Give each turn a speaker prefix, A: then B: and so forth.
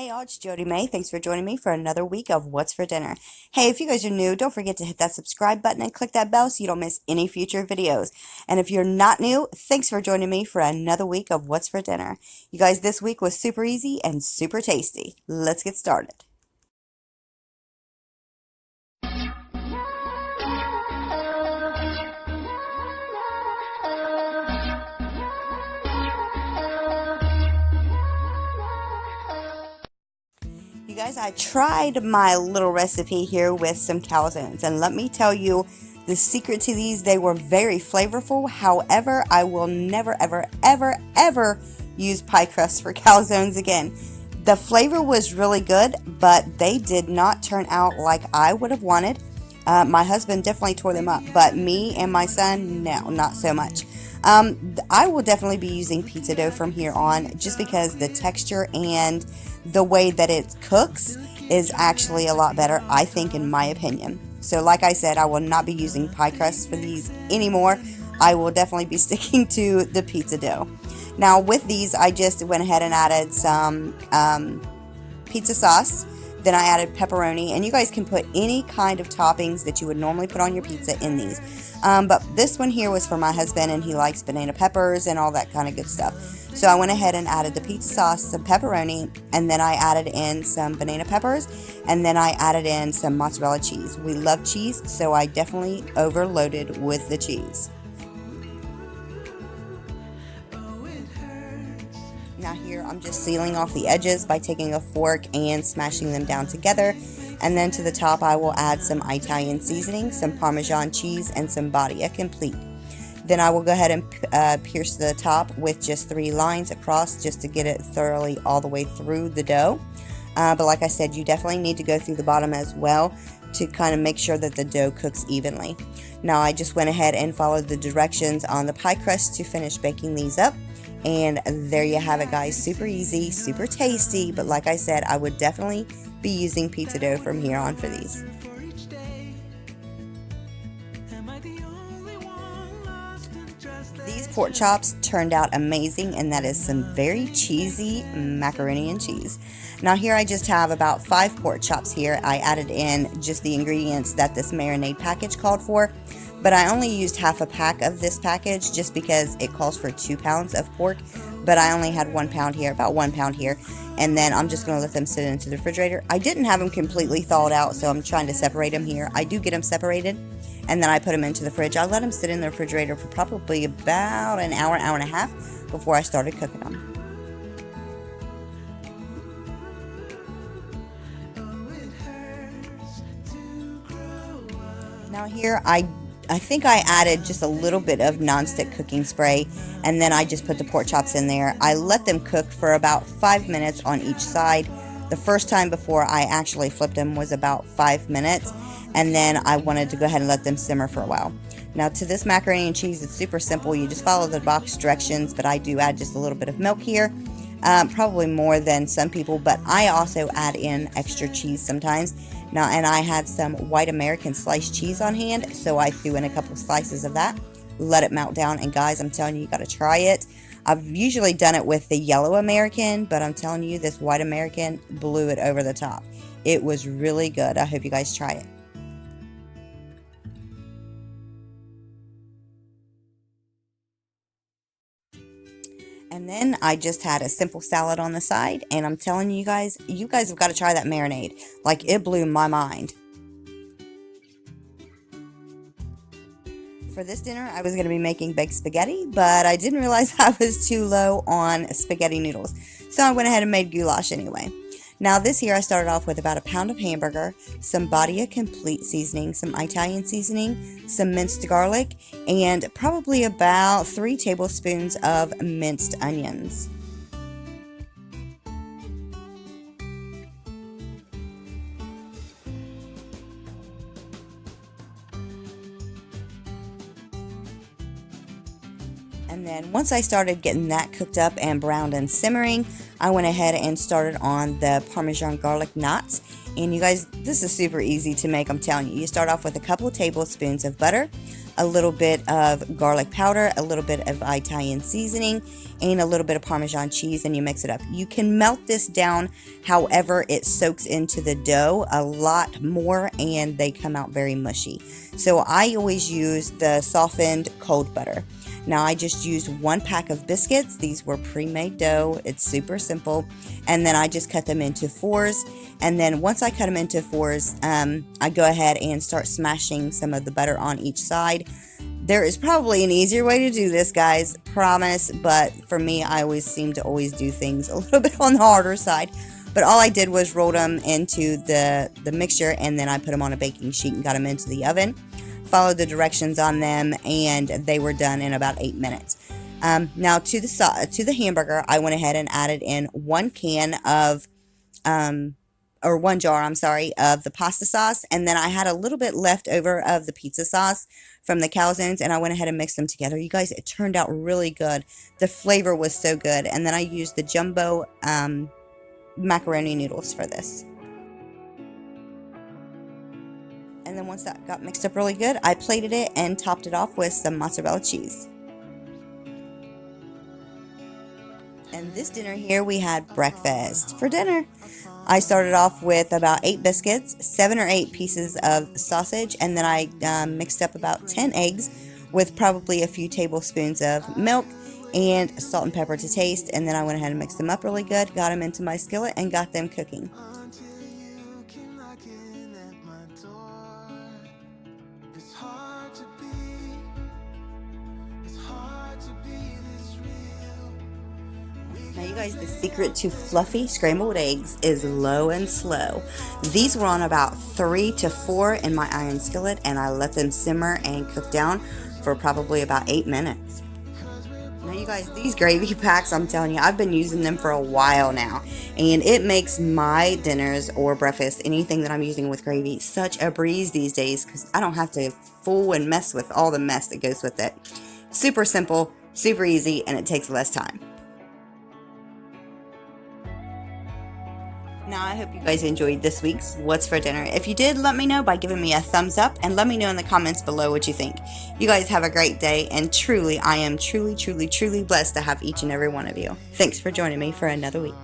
A: Hey all, it's Jody May. Thanks for joining me for another week of What's for Dinner. Hey, if you guys are new, don't forget to hit that subscribe button and click that bell so you don't miss any future videos. And if you're not new, thanks for joining me for another week of What's for Dinner. You guys, this week was super easy and super tasty. Let's get started. You guys, I tried my little recipe here with some calzones, and let me tell you the secret to these. They were very flavorful. However, I will never, ever, ever, ever use pie crust for calzones again. The flavor was really good, but they did not turn out like I would have wanted. My husband definitely tore them up, but me and my son, no, not so much. I will definitely be using pizza dough from here on just because the texture and the way that it cooks is actually a lot better, I think, in my opinion. So like I said, I will not be using pie crusts for these anymore. I will definitely be sticking to the pizza dough. Now with these, I just went ahead and added some pizza sauce. Then I added pepperoni, and you guys can put any kind of toppings that you would normally put on your pizza in these. But this one here was for my husband, and he likes banana peppers and all that kind of good stuff. So I went ahead and added the pizza sauce, some pepperoni, and then I added in some banana peppers, and then I added in some mozzarella cheese. We love cheese, so I definitely overloaded with the cheese. Now here I'm just sealing off the edges by taking a fork and smashing them down together. And then to the top I will add some Italian seasoning, some Parmesan cheese, and some Badia Complete. Then I will go ahead and pierce the top with just 3 lines across just to get it thoroughly all the way through the dough. But like I said, you definitely need to go through the bottom as well to kind of make sure that the dough cooks evenly. Now I just went ahead and followed the directions on the pie crust to finish baking these up. And there you have it, guys. Super easy, super tasty, but like I said, I would definitely be using pizza dough from here on for these. These pork chops turned out amazing, and that is some very cheesy macaroni and cheese. Now here I just have about 5 pork chops here. I added in just the ingredients that this marinade package called for. But I only used half a pack of this package just because it calls for 2 pounds of pork. But I only had 1 pound here, about 1 pound here. And then I'm just going to let them sit into the refrigerator. I didn't have them completely thawed out, so I'm trying to separate them here. I do get them separated, and then I put them into the fridge. I let them sit in the refrigerator for probably about an hour, hour and a half before I started cooking them. Now here I think I added just a little bit of nonstick cooking spray, and then I just put the pork chops in there. I let them cook for about 5 minutes on each side. The first time before I actually flipped them was about 5 minutes, and then I wanted to go ahead and let them simmer for a while. Now to this macaroni and cheese, it's super simple. You just follow the box directions, but I do add just a little bit of milk here. Probably more than some people, but I also add in extra cheese sometimes. Now, and I had some white American sliced cheese on hand, so I threw in a couple slices of that, let it melt down, and guys, I'm telling you, you got to try it. I've usually done it with the yellow American, but I'm telling you, this white American blew it over the top. It was really good. I hope you guys try it. And then I just had a simple salad on the side, and I'm telling you guys have got to try that marinade. Like, it blew my mind. For this dinner, I was going to be making baked spaghetti, but I didn't realize I was too low on spaghetti noodles. So I went ahead and made goulash anyway. Now this here, I started off with about a pound of hamburger, some Badia Complete seasoning, some Italian seasoning, some minced garlic, and probably about 3 tablespoons of minced onions. And then once I started getting that cooked up and browned and simmering, I went ahead and started on the Parmesan garlic knots. And you guys, this is super easy to make, I'm telling you. You start off with a couple of tablespoons of butter, a little bit of garlic powder, a little bit of Italian seasoning, and a little bit of Parmesan cheese, and you mix it up. You can melt this down however it soaks into the dough a lot more, and they come out very mushy. So I always use the softened cold butter. Now I just used 1 pack of biscuits. These were pre-made dough. It's super simple. And then I just cut them into 4s. And then once I cut them into 4s, I go ahead and start smashing some of the butter on each side. There is probably an easier way to do this, guys, promise. But for me, I always seem to always do things a little bit on the harder side. But all I did was roll them into the mixture, and then I put them on a baking sheet and got them into the oven. Followed the directions on them, and they were done in about 8 minutes. Now to the hamburger, I went ahead and added in 1 can of, or 1 jar, I'm sorry, of the pasta sauce, and then I had a little bit left over of the pizza sauce from the calzones, and I went ahead and mixed them together. You guys, it turned out really good. The flavor was so good, and then I used the jumbo macaroni noodles for this. And then once that got mixed up really good, I plated it and topped it off with some mozzarella cheese. And this dinner here, we had breakfast for dinner. I started off with about 8 biscuits, 7 or 8 pieces of sausage, and then I mixed up about 10 eggs with probably a few tablespoons of milk and salt and pepper to taste. And then I went ahead and mixed them up really good, got them into my skillet, and got them cooking. Now you guys, the secret to fluffy scrambled eggs is low and slow. These were on about 3 to 4 in my iron skillet, and I let them simmer and cook down for probably about 8 minutes. Now you guys, these gravy packs, I'm telling you, I've been using them for a while now, and it makes my dinners or breakfast, anything that I'm using with gravy, such a breeze these days, because I don't have to fool and mess with all the mess that goes with it. Super simple, super easy, and it takes less time. Now, I hope you guys enjoyed this week's What's for Dinner. If you did, let me know by giving me a thumbs up, and let me know in the comments below what you think. You guys have a great day, and truly, I am truly blessed to have each and every one of you. Thanks for joining me for another week.